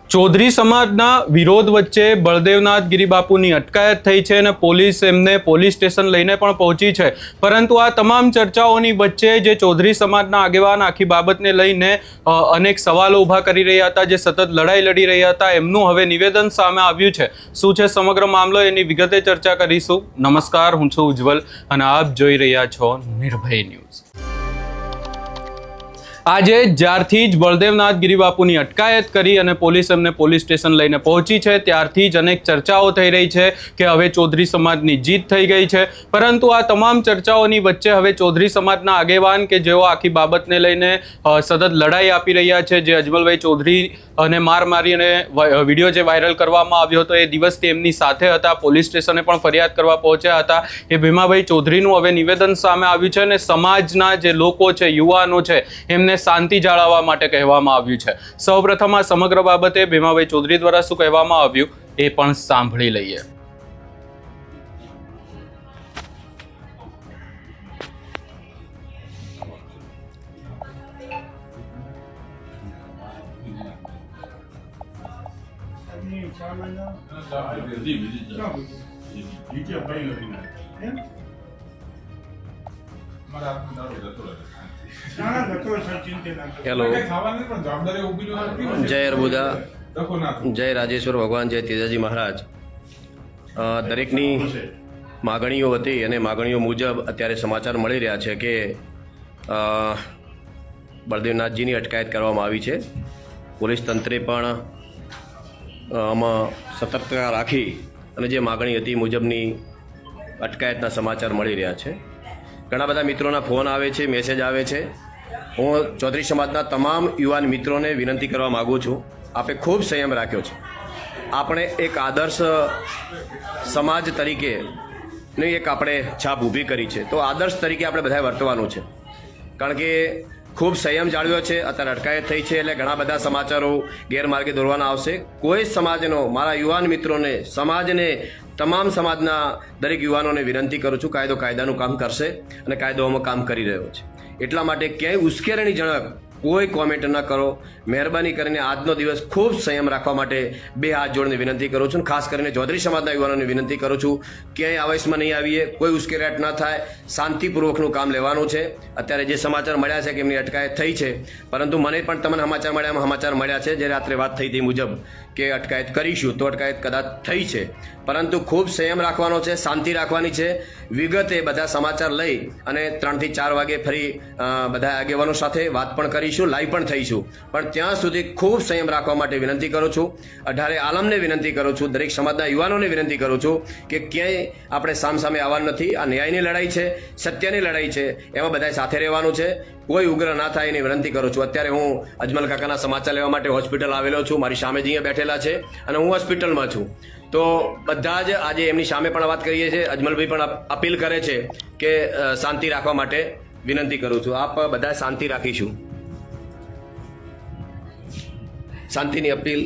ચૌધરી સમાજના વિરોધ વચ્ચે બળદેવનાથ ગિરિબાપુની અટકાયત થઈ છે અને પોલીસ એમને પોલીસ સ્ટેશન લઈને પણ પહોંચી છે, પરંતુ આ તમામ ચર્ચાઓની વચ્ચે જે ચૌધરી સમાજના આગેવાન આખી બાબતને લઈને અનેક સવાલો ઊભા કરી રહ્યા હતા, જે સતત લડાઈ લડી રહ્યા હતા, એમનું હવે નિવેદન સામે આવ્યું છે। શું છે સમગ્ર મામલો, એની વિગતે ચર્ચા કરીશું। નમસ્કાર, હું છું ઉજ્જવલ અને આપ જોઈ રહ્યા છો નિર્ભય ન્યૂઝ। આજે જ્યારથી જ બળદેવનાથ ગિરિબાપુની અટકાયત કરી અને પોલીસ એમને પોલીસ સ્ટેશન લઈને પહોંચી છે, ત્યારથી જ અનેક ચર્ચાઓ થઈ રહી છે કે હવે ચૌધરી સમાજની જીત થઈ ગઈ છે। પરંતુ આ તમામ ચર્ચાઓની વચ્ચે હવે ચૌધરી સમાજના આગેવાન કે જેઓ આખી બાબતને લઈને સતત લડાઈ આપી રહ્યા છે, જે અજમલભાઈ ચૌધરી અને માર મારી અને વિડીયો જે વાયરલ કરવામાં આવ્યો હતો એ દિવસથી એમની સાથે હતા, પોલીસ સ્ટેશને પણ ફરિયાદ કરવા પહોંચ્યા હતા, એ ભીમાભાઈ ચૌધરીનું હવે નિવેદન સામે આવ્યું છે અને સમાજના જે લોકો છે, યુવાનો છે, એમને શાંતિ જાળવવા માટે કહેવામાં આવ્યું છે। સૌપ્રથમ આ સમગ્ર બાબતે ભીમાભાઈ ચૌધરી દ્વારા શું કહેવામાં આવ્યું એ પણ સાંભળી લઈએ। हेलो, जय अरबुदा, जय राजेश्वर भगवान, जय तेजाजी महाराज। दरेकनी मागणीओ हती अने मागणीओ मुजब अत्यारे समाचार मळी रह्या छे के बळदेवनाथजीनी अटकायत करवामां आवी छे। पोलीस तंत्रे पण आमां सतर्कता राखी अने जे मागणी हती मुजबनी अटकायतना समाचार मळी रह्या छे। घणा बधा मित्रोना फोन आवे छे, मेसेज आवे छे। હું ચૌધરી સમાજના તમામ યુવાન મિત્રોને વિનંતી કરવા માગું છું, આપે ખૂબ સંયમ રાખ્યો છે। આપણે એક આદર્શ સમાજ તરીકેની એક આપણે છાપ ઊભી કરી છે, તો આદર્શ તરીકે આપણે બધાએ વર્તવાનું છે, કારણ કે ખૂબ સંયમ જાળવ્યો છે। અત્યારે અટકાયત થઈ છે એટલે ઘણા બધા સમાચારો ગેરમાર્ગે દોરવાના આવશે। કોઈ સમાજનો, મારા યુવાન મિત્રોને, સમાજને, તમામ સમાજના દરેક યુવાનોને વિનંતી કરું છું, કાયદો કાયદાનું કામ કરશે અને કાયદો આમાં કામ કરી રહ્યો છે। એટલા માટે ક્યાંય ઉશ્કેરણીજનક કોઈ કોમેન્ટ ન કરો। મહેરબાની કરીને આજનો દિવસ ખૂબ સંયમ રાખવા માટે બે હાથ જોડીને વિનંતી કરું છું। ખાસ કરીને ચૌધરી સમાજના યુવાનોને વિનંતી કરું છું, ક્યાંય આવેશમાં નહીં આવીએ, કોઈ ઉશ્કેરાટ ન થાય, શાંતિપૂર્વકનું કામ લેવાનું છે। અત્યારે જે સમાચાર મળ્યા છે કે એમની અટકાયત થઈ છે, પરંતુ મને પણ તમને સમાચાર મળ્યા છે, જે રાત્રે વાત થઈ હતી મુજબ કે અટકાયત કરીશું, તો અટકાયત કદાચ થઈ છે, પરંતુ ખૂબ સંયમ રાખવાનો છે, શાંતિ રાખવાની છે। વિગતે બધા સમાચાર લઈ અને 3 થી 4 વાગે ફરી બધા આગેવાનો સાથે વાત પણ કરીશું, લાઈવ પણ થઈશું, પણ ત્યાં સુધી ખૂબ સંયમ રાખવા માટે વિનંતી કરું છું। 18 આલમને વિનંતી કરું છું, દરેક સમાજના યુવાનોને વિનંતી કરું છું કે ક્યાંય આપણે સામસામે આવવાનું નથી। આ ન્યાયની લડાઈ છે, સત્યની લડાઈ છે, એમાં બધાએ સાથે રહેવાનું છે, કોઈ ઉગ્ર ના થાય એની વિનંતી કરું છું। અત્યારે હું અજમલ કાકાના સમાચાર લેવા માટે હોસ્પિટલ આવેલો છું, મારી સામે જ અહીંયા બેઠેલા છે અને હું હોસ્પિટલમાં છું, તો બધા જ આજે એમની સામે પણ વાત કરીએ છીએ। અજમલભાઈ પણ અપીલ કરે છે કે શાંતિ રાખવા માટે વિનંતી કરું છું। આપ બધા શાંતિ રાખીશું, શાંતિની અપીલ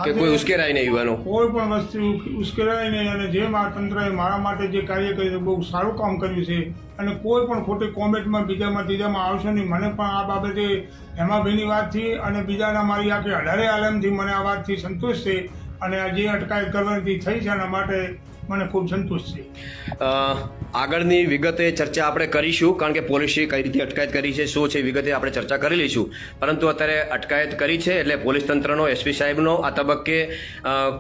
કે કોઈ ઉશ્કેરાય નહીં, યુવાનો કોઈ પણ વસ્તુ ઉશ્કેરાય નહીં। અને જે તંત્રએ મારા માટે જે કાર્ય કર્યું બહુ સારું કામ કર્યું છે, અને કોઈ પણ ખોટી કોમેન્ટમાં બીજામાં ત્રીજામાં આવશો નહીં। મને પણ આ બાબતે હેમાભાઈની વાતથી અને બીજાના મારી આખી 18 આલમથી મને આ વાતથી સંતોષ છે, અને આ જે અટકાયત કરવાની થઈ છે એના માટે મને ખૂબ સંતોષ છે। આગળની વિગતે ચર્ચા આપણે કરીશું, કારણ કે પોલીસે કઈ રીતે અટકાયત કરી છે, શું છે, વિગતે આપણે ચર્ચા કરી લઈશું। પરંતુ અત્યારે અટકાયત કરી છે એટલે પોલીસ તંત્રનો, એસપી સાહેબનો આ તબક્કે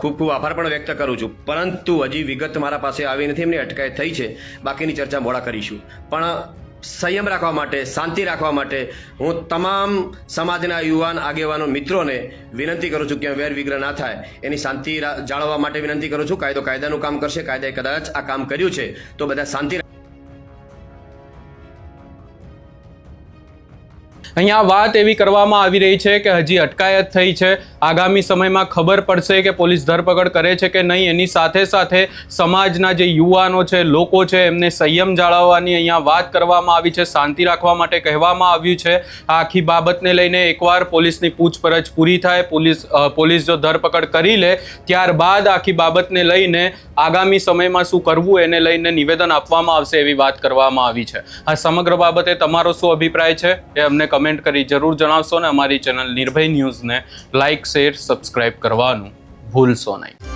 ખૂબ ખૂબ આભાર પણ વ્યક્ત કરું છું। પરંતુ હજી વિગત મારા પાસે આવી નથી, એમની અટકાયત થઈ છે, બાકીની ચર્ચા મોડા કરીશું। પણ સંયમ રાખવા માટે, શાંતિ રાખવા માટે હું તમામ સમાજના યુવાન આગેવાનો મિત્રોને વિનંતી કરું છું કે વેર વિગ્રહ ના થાય, એની શાંતિ જાળવવા માટે વિનંતી કરું છું। કાયદો કાયદાનું કામ કરશે, કાયદાએ કદાચ આ કામ કર્યું છે તો બધા શાંતિ। અહીંયા વાત એવી કરવામાં આવી રહી છે કે હજી અટકાયત થઈ છે, આગામી સમયમાં ખબર પડશે કે પોલીસ ધરપકડ કરે છે કે નહીં। એની સાથે સાથે સમાજના જે યુવાનો છે, લોકો છે, એમને સંયમ જાળવવાની અહીંયા વાત કરવામાં આવી છે, શાંતિ રાખવા માટે કહેવામાં આવ્યું છે। આ આખી બાબતને લઈને એકવાર પોલીસની પૂછપરછ પૂરી થાય, પોલીસ જો ધરપકડ કરી લે, ત્યારબાદ આખી બાબતને લઈને આગામી સમયમાં શું કરવું એને લઈને નિવેદન આપવામાં આવશે, એવી વાત કરવામાં આવી છે। આ સમગ્ર બાબતે તમારો શું અભિપ્રાય છે એ અમને કમેન્ટ કમેન્ટ કરી જરૂર જણાવશો ને અમારી ચેનલ નિર્ભય ન્યૂઝને લાઇક શેર સબસ્ક્રાઇબ કરવાનું ભૂલશો નહીં.